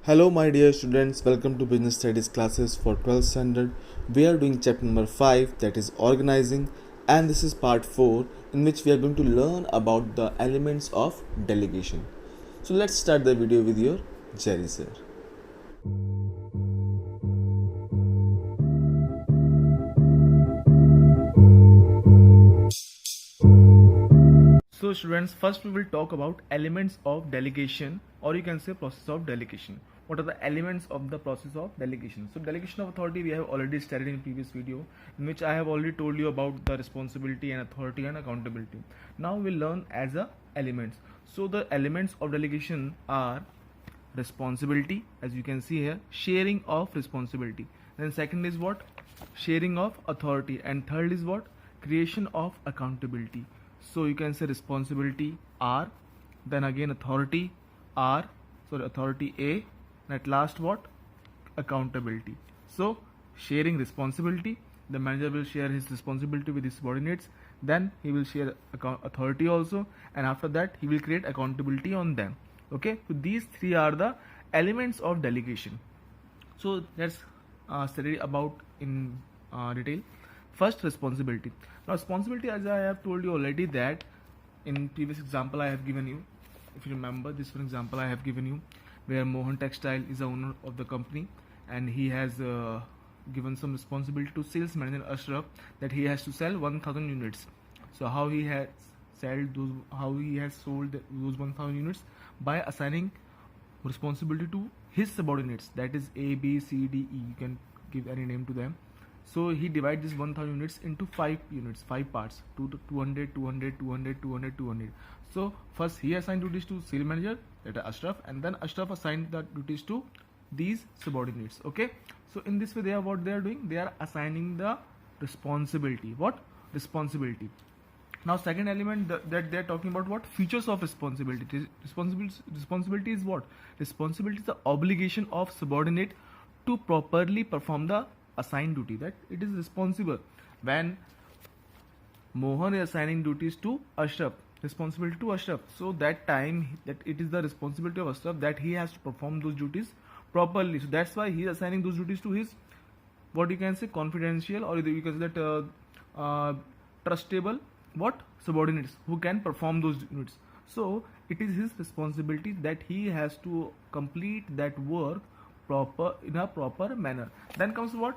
Hello my dear students, welcome to Business Studies classes for 12th standard. We are doing chapter number 5, that is organizing, and this is part 4 in which we are going to learn about the elements of delegation. So let's start the video with your Jerry sir. So students, first we will talk about elements of delegation, or you can say process of delegation. What are the elements of the process of delegation? So delegation of authority we have already studied in previous video, in which I have already told you about the responsibility and authority and accountability. Now we'll learn as a elements. So the elements of delegation are responsibility, as you can see here, sharing of responsibility. Then second is what? Sharing of authority. And third is what? Creation of accountability. So you can say responsibility R, then again authority R, authority A, and at last what? Accountability. So sharing responsibility, the manager will share his responsibility with his subordinates, then he will share authority also, and after that he will create accountability on them. Okay, so these three are the elements of delegation. So let's study about in detail. First, responsibility. Now responsibility, as I have told you already, that in previous example I have given you, if you remember this one example I have given you, where Mohan Textile is the owner of the company and he has given some responsibility to sales manager Ashraf, that he has to sell 1000 units. So how he has sold those 1000 units? By assigning responsibility to his subordinates, that is A, B, C, D, E, you can give any name to them. So he divides this 1000 units into 5 parts, 200, 200, 200, 200, 200. So first he assigned duties to sales manager, that is Ashraf, and then Ashraf assigned the duties to these subordinates. Okay, so in this way they are doing, they are assigning the responsibility. What? Responsibility. Now second element that they are talking about, what? Features of responsibility. Responsibility is what? Responsibility is the obligation of subordinate to properly perform the assigned duty, that it is responsible. When Mohan is assigning duties to Ashraf, responsibility to Ashraf, so that time that it is the responsibility of Ashraf that he has to perform those duties properly. So that's why he is assigning those duties to his, what you can say, confidential, or you can say that trustable, what? Subordinates who can perform those units. So it is his responsibility that he has to complete that work in a proper manner. Then comes what?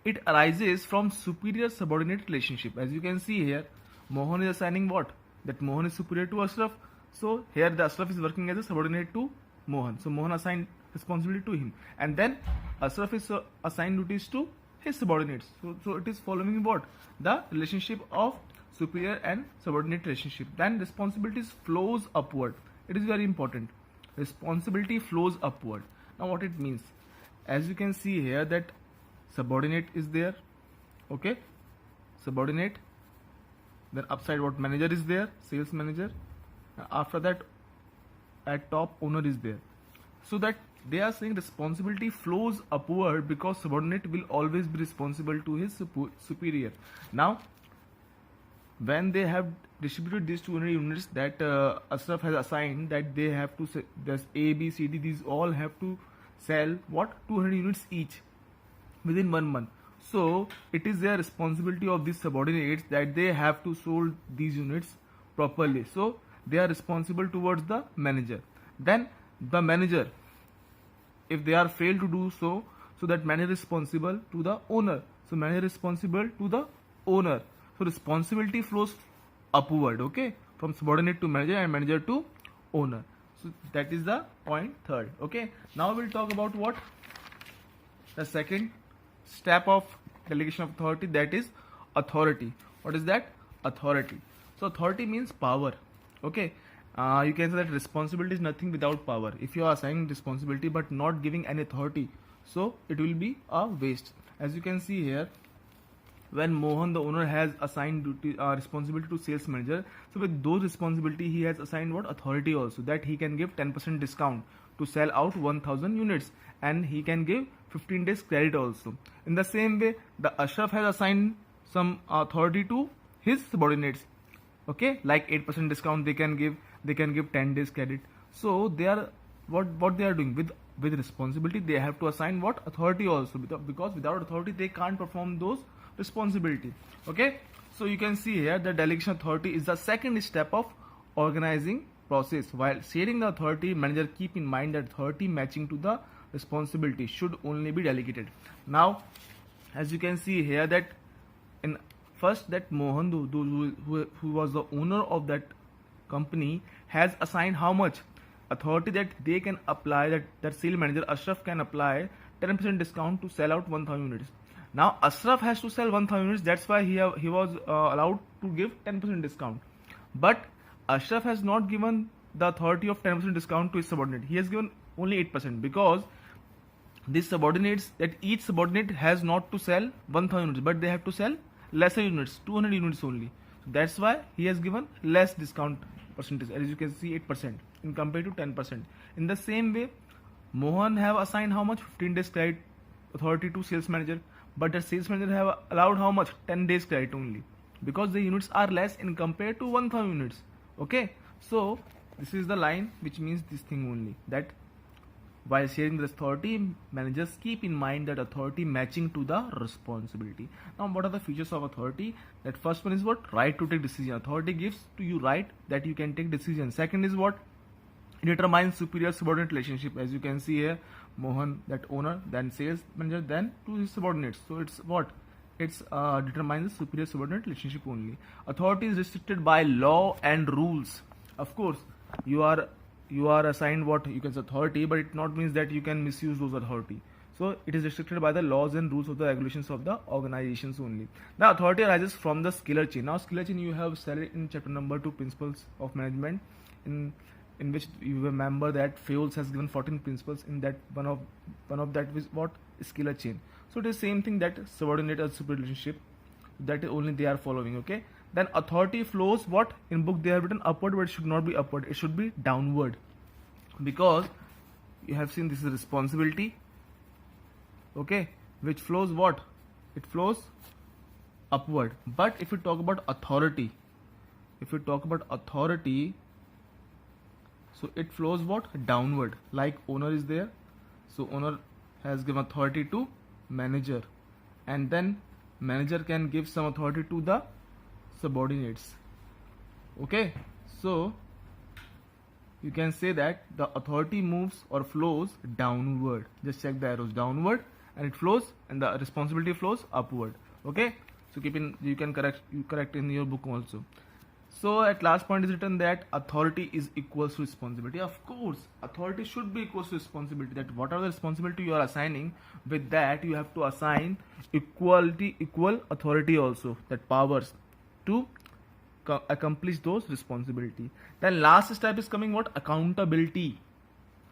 It arises from superior subordinate relationship. As you can see here, Mohan is assigning what? That Mohan is superior to Ashraf. So here the Ashraf is working as a subordinate to Mohan. So Mohan assigned responsibility to him, and then Ashraf is assigned duties to his subordinates. So it is following what? The relationship of superior and subordinate relationship. Then responsibilities flows upward. It is very important. Responsibility flows upward. Now what it means? As you can see here, that subordinate is there. Okay, subordinate. Then upside what? Manager is there, sales manager. After that, at top, owner is there. So that they are saying responsibility flows upward because subordinate will always be responsible to his superior. Now when they have distributed these 200 units that Ashraf has assigned, that they have to, there's A, B, C, D, these all have to sell what? 200 units each within 1 month. So it is their responsibility of these subordinates that they have to sold these units properly. So they are responsible towards the manager. Then the manager, if they are failed to do so, so that manager is responsible to the owner. So manager is responsible to the owner. So responsibility flows upward, okay, from subordinate to manager and manager to owner. So that is the point third. Okay, now we'll talk about what? The second step of delegation of authority, that is authority. What is that? Authority. So authority means power. Okay, you can say that responsibility is nothing without power. If you are assigning responsibility but not giving any authority, so it will be a waste. As you can see here, when Mohan the owner has assigned responsibility to sales manager, so with those responsibility he has assigned what? Authority also, that he can give 10% discount to sell out 1000 units, and he can give 15 days credit also. In the same way, the Ashraf has assigned some authority to his subordinates, okay, like 8% discount they can give 10 days credit. So they are what they are doing with responsibility. They have to assign what? Authority also, because without authority they can't perform those responsibility. Okay, so you can see here the delegation authority is the second step of organizing process. While sharing the authority, manager keep in mind that authority matching to the responsibility should only be delegated. Now, as you can see here that in first that Mohan, who was the owner of that company, has assigned how much authority that they can apply, that sale manager Ashraf can apply 10% discount to sell out 1000 units. Now Ashraf has to sell 1000 units, that's why he was allowed to give 10% discount. But Ashraf has not given the authority of 10% discount to his subordinate. He has given only 8%, because these subordinates, that each subordinate has not to sell 1000 units, but they have to sell lesser units, 200 units only. So that's why he has given less discount percentage, as you can see 8% in compared to 10%. In the same way, Mohan have assigned how much? 15 days credit authority to sales manager, but the sales manager have allowed how much? 10 days credit only, because the units are less in compared to 1000 units. Okay, so this is the line which means this thing only, that while sharing the authority, managers keep in mind that authority matching to the responsibility. Now, what are the features of authority? That first one is what? Right to take decision. Authority gives to you right that you can take decision. Second is what? It determines superior subordinate relationship. As you can see here, Mohan, that owner, then sales manager, then to his subordinates. So it's what? It's determines the superior subordinate relationship only. Authority is restricted by law and rules. Of course, you are assigned what? You can say authority, but it not means that you can misuse those authority. So it is restricted by the laws and rules of the regulations of the organizations only. The authority arises from the scalar chain. Now scalar chain you have studied in chapter number 2, principles of management, in which you remember that Fayol has given 14 principles. In that one of that is what? Scalar chain. So it is same thing, that subordinate or superior relationship, that only they are following. Okay, then authority flows what? In book they have written upward, but it should not be upward, it should be downward, because you have seen this is responsibility, okay, which flows what? It flows upward. But if you talk about authority, so it flows what? Downward. Like owner is there, so owner has given authority to manager, and then manager can give some authority to the subordinates. Okay, so you can say that the authority moves or flows downward. Just check the arrows, downward, and it flows, and the responsibility flows upward. Okay, so you can correct in your book also. So at last point is written that authority is equals to responsibility. Of course, authority should be equals to responsibility. That whatever the responsibility you are assigning, with that you have to assign equal authority also, that powers to accomplish those responsibility. Then last step is coming what? Accountability.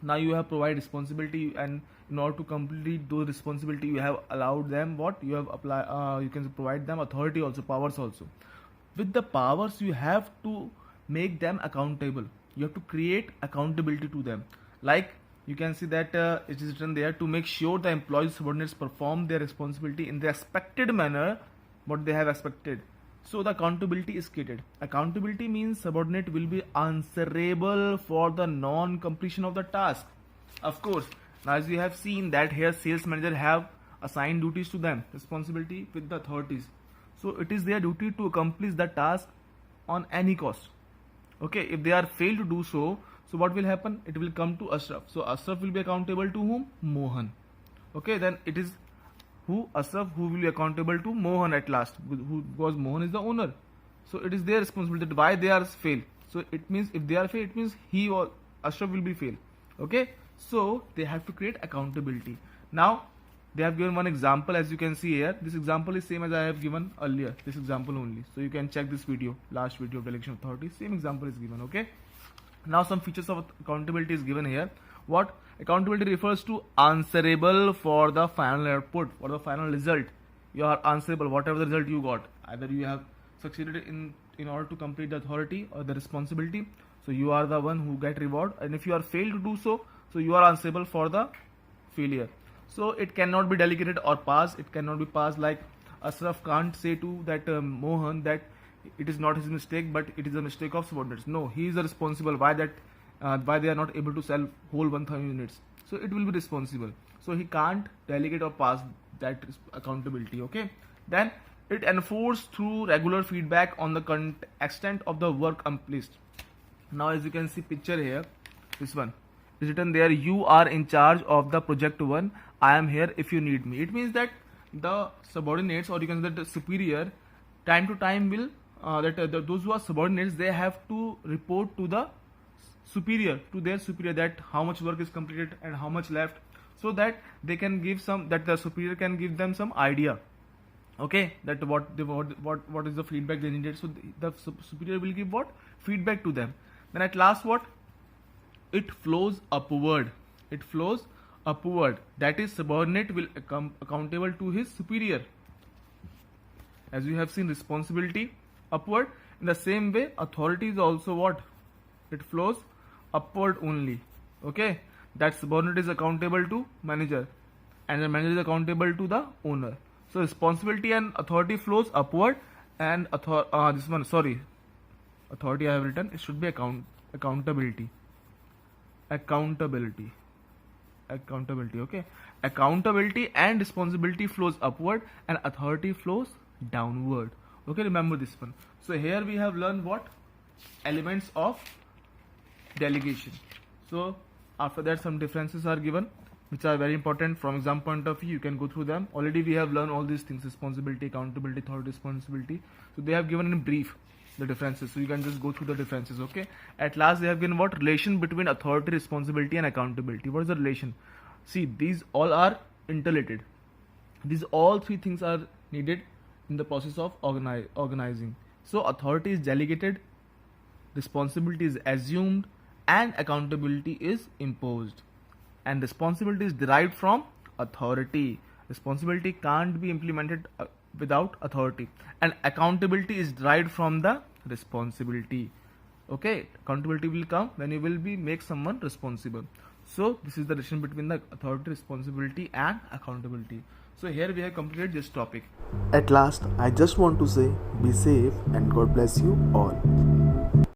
Now you have provided responsibility, and in order to complete those responsibility, you have allowed them what? You have you can provide them authority also, powers also. With the powers, you have to make them accountable. You have to create accountability to them. Like you can see that it is written there, to make sure the employees subordinates perform their responsibility in the expected manner, what they have expected. So the accountability is created. Accountability means subordinate will be answerable for the non-completion of the task. Of course, now as we have seen that here sales manager have assigned duties to them, responsibility with the authorities. So it is their duty to accomplish the task on any cost. Okay, if they are failed to do so, so what will happen? It will come to Ashraf. So Ashraf will be accountable to whom? Mohan. Okay, then it is who? Ashraf, who will be accountable to Mohan at last, because Mohan is the owner. So it is their responsibility that why they are failed. So it means if they are failed, it means he or Ashraf will be failed. Okay, so they have to create accountability. Now they have given one example, as you can see here. This example is same as I have given earlier, this example only. So you can check this video, last video of delegation authority, same example is given. Okay, now some features of accountability is given here. What? Accountability refers to answerable for the final output, for the final result. You are answerable, whatever the result you got. Either you have succeeded in order to complete the authority or the responsibility, so you are the one who get reward. And if you are failed to do so, so you are answerable for the failure. So it cannot be delegated or passed. It cannot be passed. Like Ashraf can't say to that Mohan that it is not his mistake, but it is a mistake of subordinates. No, he is the responsible. Why that why they are not able to sell whole 1000 units, so it will be responsible. So he can't delegate or pass that accountability. Okay, then it enforces through regular feedback on the extent of the work accomplished. Now as you can see picture here, this one is written there, you are in charge of the project 1, I am here if you need me. It means that the subordinates, or you can say that the superior, time to time will those who are subordinates, they have to report to the superior, to their superior, that how much work is completed and how much left, so that they can give some, that the superior can give them some idea, okay, that what is the feedback they needed. So the superior will give what feedback to them. Then at last what, it flows upward. It flows upward, that is subordinate will accountable to his superior. As you have seen, responsibility upward. In the same way, authority is also what, it flows upward only. Okay, that subordinate is accountable to manager and the manager is accountable to the owner. So responsibility and authority flows upward, and authority I have written, it should be accountability. Okay, accountability and responsibility flows upward and authority flows downward. Okay, remember this one. So here we have learned what, elements of delegation. So after that some differences are given which are very important from exam point of view. You can go through them. Already we have learned all these things, responsibility, accountability, authority, responsibility. So they have given in brief the differences, so you can just go through the differences. Okay, at last they have given what, relation between authority, responsibility and accountability. What is the relation? See, these all are interrelated. These all three things are needed in the process of organizing. So authority is delegated, responsibility is assumed, and accountability is imposed. And responsibility is derived from authority. Responsibility can't be implemented without authority, and accountability is derived from the responsibility. Okay, accountability will come when you will be make someone responsible. So this is the relation between the authority, responsibility and accountability. So here we have completed this topic. At last, I just want to say, be safe and God bless you all.